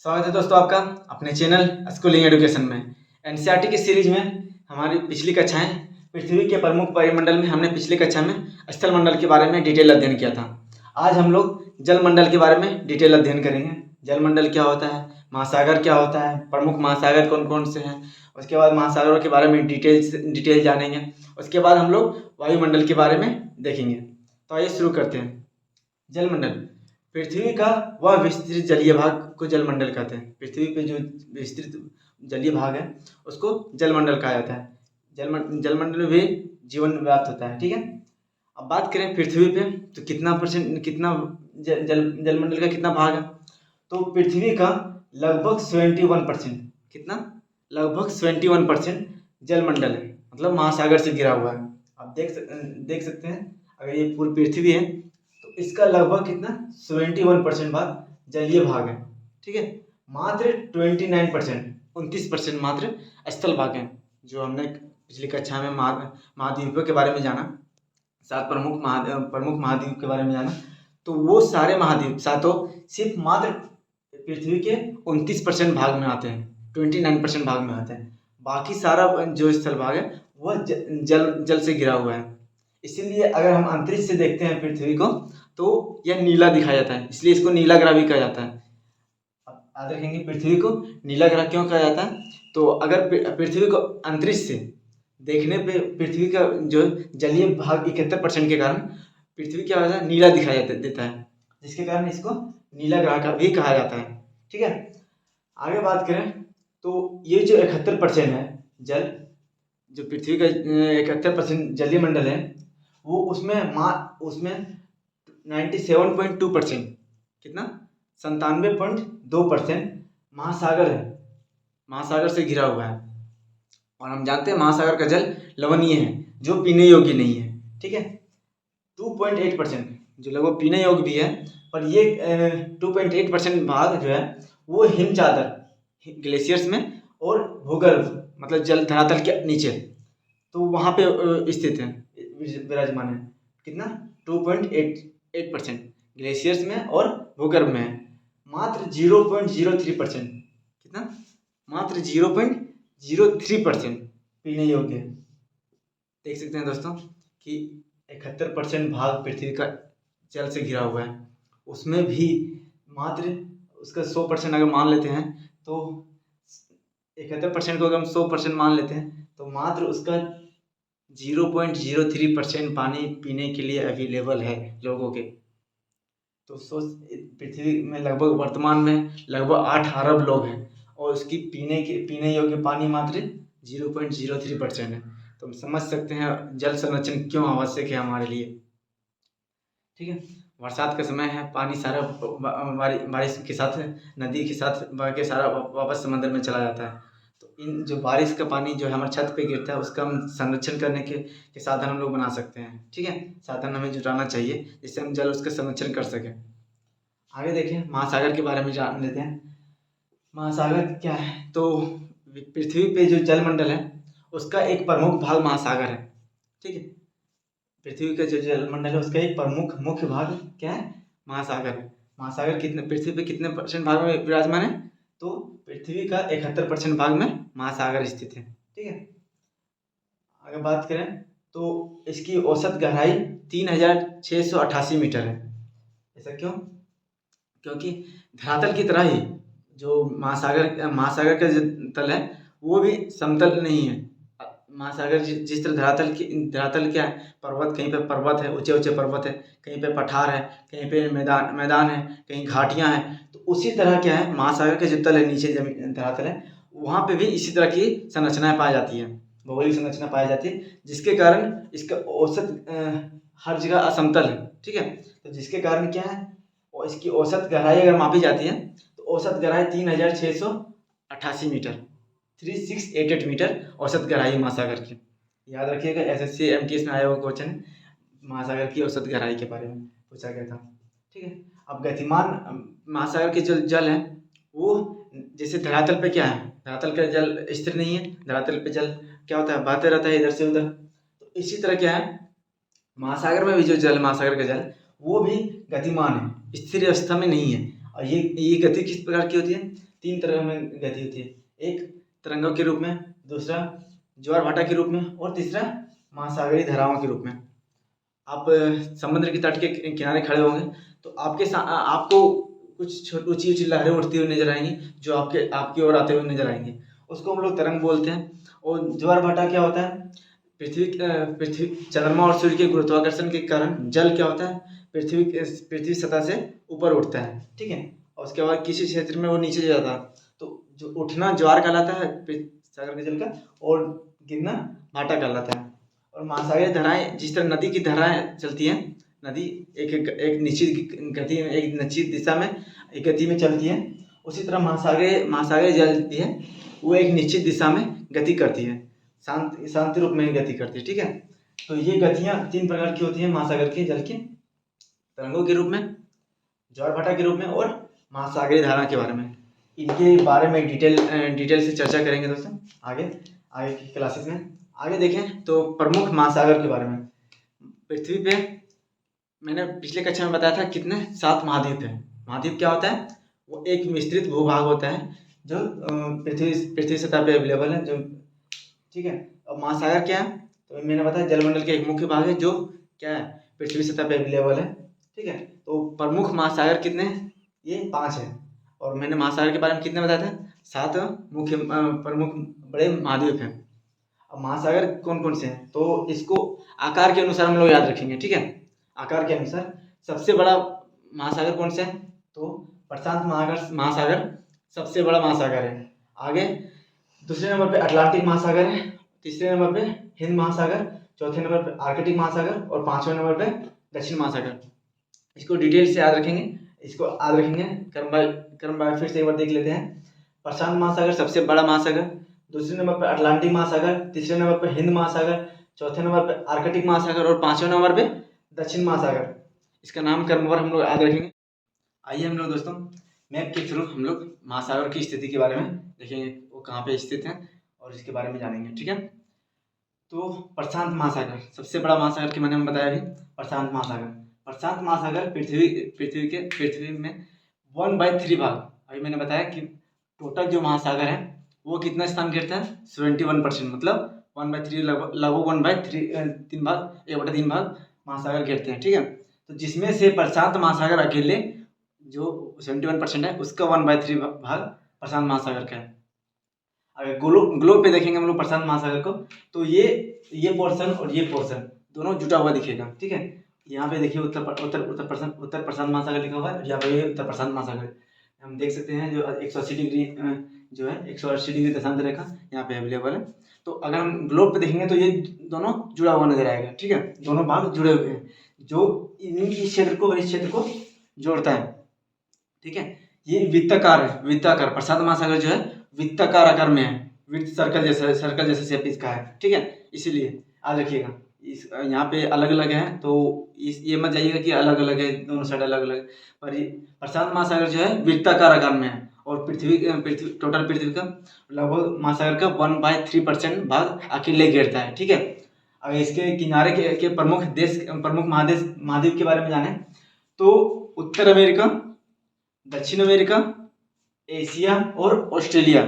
स्वागत है दोस्तों आपका अपने चैनल स्कूलिंग एजुकेशन में। एनसीईआरटी की सीरीज में हमारी पिछली कक्षाएं पृथ्वी के प्रमुख वायुमंडल में हमने पिछली कक्षा में स्थल मंडल के बारे में डिटेल अध्ययन किया था। आज हम लोग जल मंडल के बारे में डिटेल अध्ययन करेंगे। जल मंडल क्या होता है, महासागर क्या होता है, प्रमुख महासागर कौन कौन से हैं, उसके बाद महासागरों के बारे में डिटेल जानेंगे। उसके बाद हम लोग वायुमंडल के बारे में देखेंगे। तो आइए शुरू करते हैं। जलमंडल पृथ्वी का वह विस्तृत जलीय भाग को जलमंडल कहते हैं। पृथ्वी पे जो विस्तृत जलीय भाग है उसको जलमंडल कहा जाता है। जलमंडल में भी जीवन व्याप्त होता है। ठीक है, अब बात करें पृथ्वी पे तो कितना जलमंडल का कितना भाग है, तो पृथ्वी का लगभग 71%, कितना, लगभग 71% जलमंडल है, मतलब महासागर से घिरा हुआ है। आप देख सकते हैं, अगर ये पूरी पृथ्वी है तो इसका लगभग कितना 71% भाग जलीय भाग है। ठीक है, मात्र 29% मात्र स्थल भाग है। जो हमने पिछली कक्षा में महाद्वीपों के बारे में जाना, 7 प्रमुख महाद्वीप के बारे में जाना, तो वो सारे महाद्वीप सातों सिर्फ मात्र पृथ्वी के 29% भाग में आते हैं, 29% भाग में आते हैं। बाकी सारा जो स्थल भाग है वह जल से घिरा हुआ है। इसीलिए अगर हम अंतरिक्ष से देखते हैं पृथ्वी को तो यह नीला दिखाया जाता है, इसलिए इसको नीला ग्रह भी कहा जाता है। अब याद रखेंगे पृथ्वी को नीला ग्रह क्यों कहा जाता है, तो अगर पृथ्वी को अंतरिक्ष से देखने पे पृथ्वी का जो जलीय भाग 71% के कारण पृथ्वी क्या होता है, नीला दिखाई देता है, जिसके कारण इसको नीला ग्रह का भी कहा जाता है। ठीक है, आगे बात करें तो ये जो 71% है जल, जो पृथ्वी का 71% जलीय मंडल है, वो उसमें 97.2%, कितना, 97.2% महासागर है, महासागर से घिरा हुआ है। और हम जानते हैं महासागर का जल लवणीय है, जो पीने योग्य नहीं है। ठीक है, 2.8% जो लगभग पीने योग्य भी है, पर ये 2.8% भाग जो है वो हिम चादर ग्लेशियर्स में और भूगर्भ मतलब जल धरातल के नीचे, तो वहाँ पे स्थित है, विराजमान है। कितना, 2.8% ग्लेशियर्स में और भूगर्भ में है। मात्र 0.03%, कितना, मात्र 0.03% पीने योग्य है। देख सकते हैं दोस्तों कि 71% भाग पृथ्वी का जल से घिरा हुआ है, उसमें भी मात्र उसका 100% अगर मान लेते हैं तो 71% को अगर हम 100% मान लेते हैं तो मात्र उसका 0.03% पानी पीने के लिए अवेलेबल है लोगों के। तो पृथ्वी में लगभग वर्तमान में लगभग 8 अरब लोग हैं और उसकी पीने योग्य पानी मात्र 0.03% है। तो हम समझ सकते हैं जल संरक्षण क्यों आवश्यक है हमारे लिए। ठीक है, बरसात का समय है, पानी सारा बारिश के साथ नदी के साथ बह के सारा वापस समंदर में चला जाता है। तो इन जो बारिश का पानी जो है हमारे छत पे गिरता है उसका हम संरक्षण करने के साधन हम लोग बना सकते हैं। ठीक है, साधन हमें जुटाना चाहिए जिससे हम जल उसका संरक्षण कर सकें। आगे देखें, महासागर के बारे में जान लेते हैं। महासागर क्या है, तो पृथ्वी पे जो जलमंडल है उसका एक प्रमुख भाग महासागर है। ठीक है, पृथ्वी का जो जलमंडल है उसका एक प्रमुख मुख्य भाग क्या है, महासागर है। महासागर कितने, पृथ्वी पे कितने % भाग में विराजमान है, तो पृथ्वी का 71% भाग में महासागर स्थित है। ठीक है, अगर बात करें तो इसकी औसत गहराई 3688 मीटर है। ऐसा क्यों, क्योंकि धरातल की तरह ही जो महासागर का जो तल है वो भी समतल नहीं है। महासागर जिस तरह धरातल क्या है, पर्वत, कहीं पे पर्वत है, ऊंचे ऊंचे पर्वत है, कहीं पे पठार है, कहीं पे मैदान है, कहीं घाटियां हैं, तो उसी तरह क्या है महासागर का जो तल है, नीचे जमीन धरातल है, वहाँ पे भी इसी तरह की संरचनाएं पाई जाती हैं, भौगोलिक संरचना पाई जाती है, जिसके कारण इसका औसत हर जगह असमतल है। ठीक है, तो जिसके कारण क्या है, और इसकी औसत गहराई अगर मापी जाती है तो औसत गहराई 3688 मीटर, 3688 मीटर औसत गहराई महासागर की। याद रखिएगा, SSC MTS में आया हुआ क्वेश्चन महासागर की औसत गहराई के बारे में पूछा गया था। ठीक है, अब गतिमान महासागर के जो जल है वो जैसे धरातल पे क्या है, धरातल का जल स्थिर नहीं है, धरातल पे जल क्या होता है, बहते रहता है इधर से उधर। तो इसी तरह क्या है, महासागर में भी जो जल, महासागर का जल वो भी गतिमान है, स्थिर अवस्था में नहीं है। और ये गति किस प्रकार की होती है, तीन तरह में गति होती है, एक तरंगों के रूप में, दूसरा ज्वार भाटा के रूप में, और तीसरा महासागरीय धाराओं के रूप में। आप समुद्र के तट के किनारे खड़े होंगे तो आपको कुछ ऊंची ऊंची लहरें उठती हुई नजर आएंगी, जो आपकी ओर आते हुए नजर आएंगे, उसको हम लोग तरंग बोलते हैं। और ज्वार भाटा क्या होता है, पृथ्वी चंद्रमा और सूर्य के गुरुत्वाकर्षण के कारण जल क्या होता है, पृथ्वी सतह से ऊपर उठता है, ठीक है, और उसके बाद किसी क्षेत्र में वो नीचे जाता है, तो जो उठना ज्वार कहलाता है सागर के जल का, और गिरना भाटा कहलाता है। और महासागरीय धाराएं, जिस तरह नदी की धाराएं चलती हैं, नदी एक निश्चित गति में, एक निश्चित दिशा में, एक गति में चलती है, उसी तरह महासागरीय जल भी है, वो एक निश्चित दिशा में गति करती है, शांति रूप में गति करती है, ठीक है। तो ये गतियाँ तीन प्रकार की होती हैं महासागर के जल की, तरंगों के रूप में, ज्वार भाटा के रूप में, और महासागरीय धारा के बारे में। इनके बारे में डिटेल से चर्चा करेंगे दोस्तों आगे की क्लासेस में। आगे देखें तो प्रमुख महासागर के बारे में। पृथ्वी पे मैंने पिछले कक्षा में बताया था कितने 7 महाद्वीप हैं। महाद्वीप क्या होता है, वो एक विस्तृत भूभाग होता है जो पृथ्वी सतह पे अवेलेबल है, जो, ठीक है। अब महासागर क्या है, तो मैंने बताया जलमंडल के एक मुख्य भाग है जो क्या है, पृथ्वी सतह पे अवेलेबल है, ठीक है। तो प्रमुख महासागर कितने हैं, ये 5 है। और मैंने महासागर के बारे में कितने बताया था, 7 मुख्य प्रमुख बड़े महाद्वीप हैं। अब महासागर कौन कौन से हैं, तो इसको आकार के अनुसार हम लोग याद रखेंगे, ठीक है। आकार के अनुसार सबसे बड़ा महासागर कौन सा है, तो प्रशांत महासागर सबसे बड़ा महासागर है। आगे दूसरे नंबर पे अटलांटिक महासागर है, तीसरे नंबर पे हिंद महासागर, चौथे नंबर पे आर्कटिक महासागर, और 5वें नंबर पे दक्षिण महासागर। इसको डिटेल से याद रखेंगे, क्रम बाय फिर से एक बार देख लेते हैं। प्रशांत महासागर सबसे बड़ा महासागर, दूसरे नंबर पे अटलांटिक महासागर, तीसरे नंबर पे हिंद महासागर, चौथे नंबर पे आर्कटिक महासागर, और 5वें नंबर पे दक्षिण महासागर। इसका नाम क्रमवार हम लोग याद रखेंगे। आइए हम लोग दोस्तों मैप के थ्रू हम लोग महासागर की स्थिति के बारे में देखेंगे, वो कहाँ पे स्थित है और इसके बारे में जानेंगे, ठीक है। तो प्रशांत महासागर सबसे बड़ा महासागर के मैंने बताया अभी, प्रशांत महासागर पृथ्वी में 1/3 भाग, अभी मैंने बताया कि टोटल जो महासागर है वो कितना स्थान घेरता है, 71%, मतलब 1/3 लगभग 1/3 भाग, 1/3 भाग महासागर घेरते हैं, ठीक है। तो जिसमें से प्रशांत महासागर अकेले जो 71% है, उसका 1/3 भाग प्रशांत महासागर का है। अगर ग्लोब पे देखेंगे हम लोग प्रशांत महासागर को, तो ये पोर्शन और ये पोर्शन दोनों जुटा हुआ दिखेगा, ठीक है। यहाँ पे देखिए उत्तर प्रशांत महासागर लिखा हुआ है, यहाँ पे उत्तर प्रशांत महासागर हम देख सकते हैं, जो 180 डिग्री जो है 180 डिग्री देशांतर रेखा यहाँ पे अवेलेबल है। तो अगर हम ग्लोब पे देखेंगे तो ये दोनों जुड़ा हुआ नजर आएगा, ठीक है, दोनों भाग जुड़े हुए हैं, जो इस क्षेत्र को और इस क्षेत्र को जोड़ता है, ठीक है। ये वृत्ताकार प्रशांत महासागर जो है वृत्ताकार आकार में है, वृत्त सर्कल जैसे शेप इसका है, ठीक है। इसीलिए याद रखिएगा, इस यहाँ पे अलग अलग है, तो ये मत जाइएगा कि अलग अलग है, दोनों साइड अलग अलग, पर प्रशांत महासागर जो है वृत्ताकार आकार में है, और टोटल पृथ्वी का लगभग महासागर का 1/3% भाग अकेले घेरता है, ठीक है। अगर इसके किनारे के प्रमुख महाद्वीप के बारे में जाने तो उत्तर अमेरिका, दक्षिण अमेरिका, एशिया और ऑस्ट्रेलिया,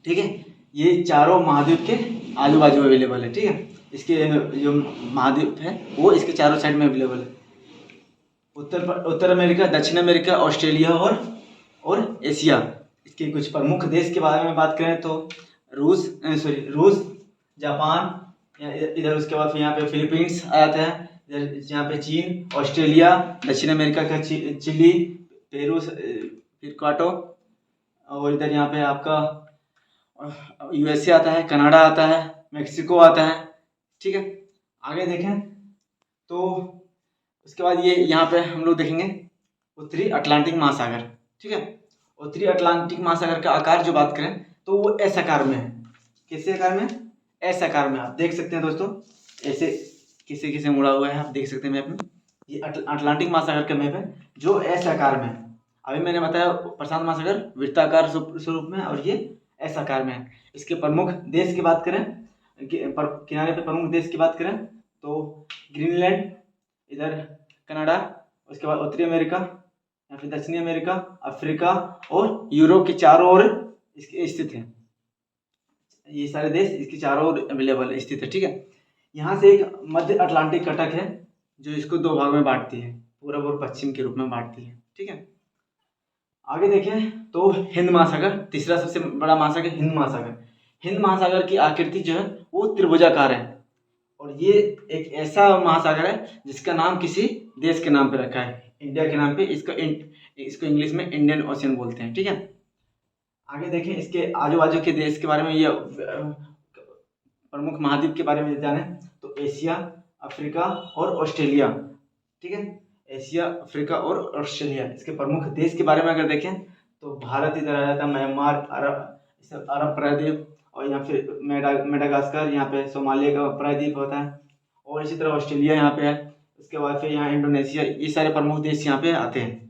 ठीक है, ये चारों महाद्वीप के आजू बाजू अवेलेबल है, ठीक है। इसके जो महाद्वीप है वो इसके चारों साइड में अवेलेबल है। उत्तर अमेरिका, दक्षिण अमेरिका, ऑस्ट्रेलिया और एशिया। इसके कुछ प्रमुख देश के बारे में बात करें तो रूस, जापान, इधर उसके बाद फिर यहाँ पे फिलीपींस आ जाता है, इधर यहाँ पे चीन, ऑस्ट्रेलिया, दक्षिण अमेरिका का चिली, पेरू, फिर क्वाटो, और इधर यहाँ पे आपका यूएसए आता है, कनाडा आता है, मेक्सिको आता है, ठीक है। आगे देखें तो उसके बाद ये यहाँ पे हम लोग देखेंगे उत्तरी अटलांटिक महासागर, ठीक है। उत्तरी अटलांटिक महासागर का आकार जो बात करें तो वो एस आकार में है। किस आकार में? एस आकार में। आप देख सकते हैं दोस्तों, ऐसे किसे मुड़ा हुआ है, आप देख सकते हैं मैप में। ये अटलांटिक महासागर का मैप है जो एस आकार में है। अभी मैंने बताया प्रशांत महासागर वृत्ताकार स्वरूप में, और ये एस आकार में है। इसके प्रमुख देश की बात करें, किनारे पे प्रमुख देश की बात करें तो ग्रीनलैंड, इधर कनाडा, उसके बाद उत्तरी अमेरिका, या फिर दक्षिणी अमेरिका, अफ्रीका और यूरोप के चारों ओर इसके स्थित है। ये सारे देश इसके चारों ओर अवेलेबल स्थित है, ठीक है। यहाँ से एक मध्य अटलांटिक कटक है जो इसको दो भाग में बांटती है, पूर्व और पश्चिम के रूप में बांटती है, ठीक है। आगे देखें तो हिंद महासागर, तीसरा सबसे बड़ा महासागर हिंद महासागर। हिंद महासागर की आकृति जो है वो त्रिभुजाकार है और ये एक ऐसा महासागर है जिसका नाम किसी देश के नाम पे रखा है, इंडिया के नाम पे। इसको इंग्लिश में इंडियन ओशन बोलते हैं, ठीक है। आगे देखें इसके आजू बाजू के देश के बारे में, ये प्रमुख महाद्वीप के बारे में जाने तो एशिया, अफ्रीका और ऑस्ट्रेलिया, ठीक है। एशिया, अफ्रीका और ऑस्ट्रेलिया, इसके प्रमुख देश के बारे में अगर देखें तो भारत इधर आ जाता है, म्यांमार, अरब प्रायद्वीप, और यहाँ फिर मेडागास्कर, यहाँ पे सोमालिया का प्रायद्वीप होता है, और इसी तरह ऑस्ट्रेलिया यहाँ पे है। उसके बाद फिर यहाँ इंडोनेशिया, ये सारे प्रमुख देश यहाँ पे आते हैं।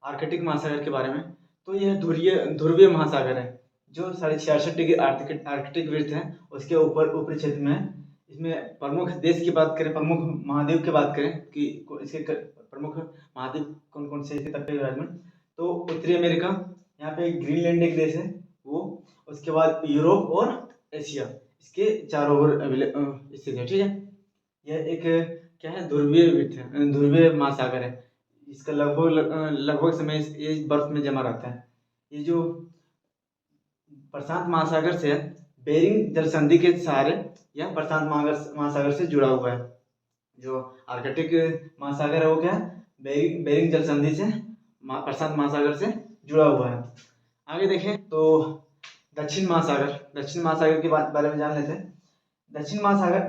आर्कटिक महासागर के बारे में तो यह ध्रुवीय महासागर है जो 66.5 डिग्री आर्कटिक वृत्त है उसके ऊपरी क्षेत्र में है। इसमें प्रमुख देश की बात करें, प्रमुख महाद्वीप की बात करें कि इसके प्रमुख महाद्वीप कौन कौन से इसके तट पे विराजमान, तो उत्तरी अमेरिका, यहाँ पे ग्रीनलैंड एक देश है वो, उसके बाद यूरोप और एशिया, इसके चारों ओर स्थित है, ठीक है। यह एक क्या है, ध्रुवीय वृत्त है, ध्रुवीय महासागर है। इसका लगभग समय ये बर्फ में जमा रहता है। ये जो प्रशांत महासागर से बेरिंग जल संधि के सहारे या प्रशांत महासागर से जुड़ा हुआ है। जो आर्कटिक महासागर है वो क्या है, बेरिंग जल संधि से प्रशांत महासागर से जुड़ा हुआ है। आगे देखें तो दक्षिण महासागर के बारे में जान लेते हैं। दक्षिण महासागर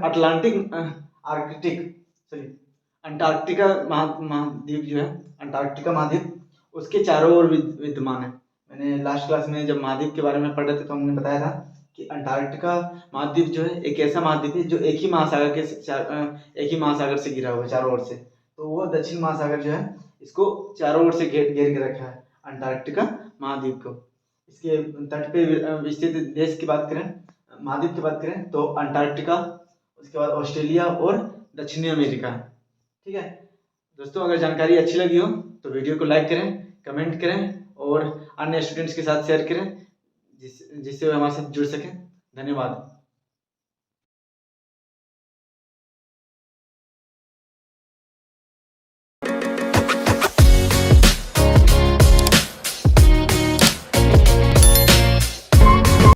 अंटार्कटिका महाद्वीप जो है, अंटार्कटिका महाद्वीप उसके चारों ओर विद्यमान है। मैंने लास्ट क्लास में जब महाद्वीप के बारे में पढ़ रहे थे तो हमने बताया था कि अंटार्कटिका महाद्वीप जो है एक ऐसा महाद्वीप है जो एक ही महासागर से घिरा हुआ है चारों ओर से। तो वो दक्षिण महासागर जो है इसको चारों ओर से घेर के रखा है अंटार्कटिका महाद्वीप को। इसके तट पे स्थित देश की बात करें, महाद्वीप की बात करें तो अंटार्कटिका, उसके बाद ऑस्ट्रेलिया और दक्षिणी अमेरिका है, ठीक है। दोस्तों अगर जानकारी अच्छी लगी हो तो वीडियो को लाइक करें, कमेंट करें और अन्य स्टूडेंट्स के साथ शेयर करें जिससे वे हमारे साथ जुड़ सकें। धन्यवाद।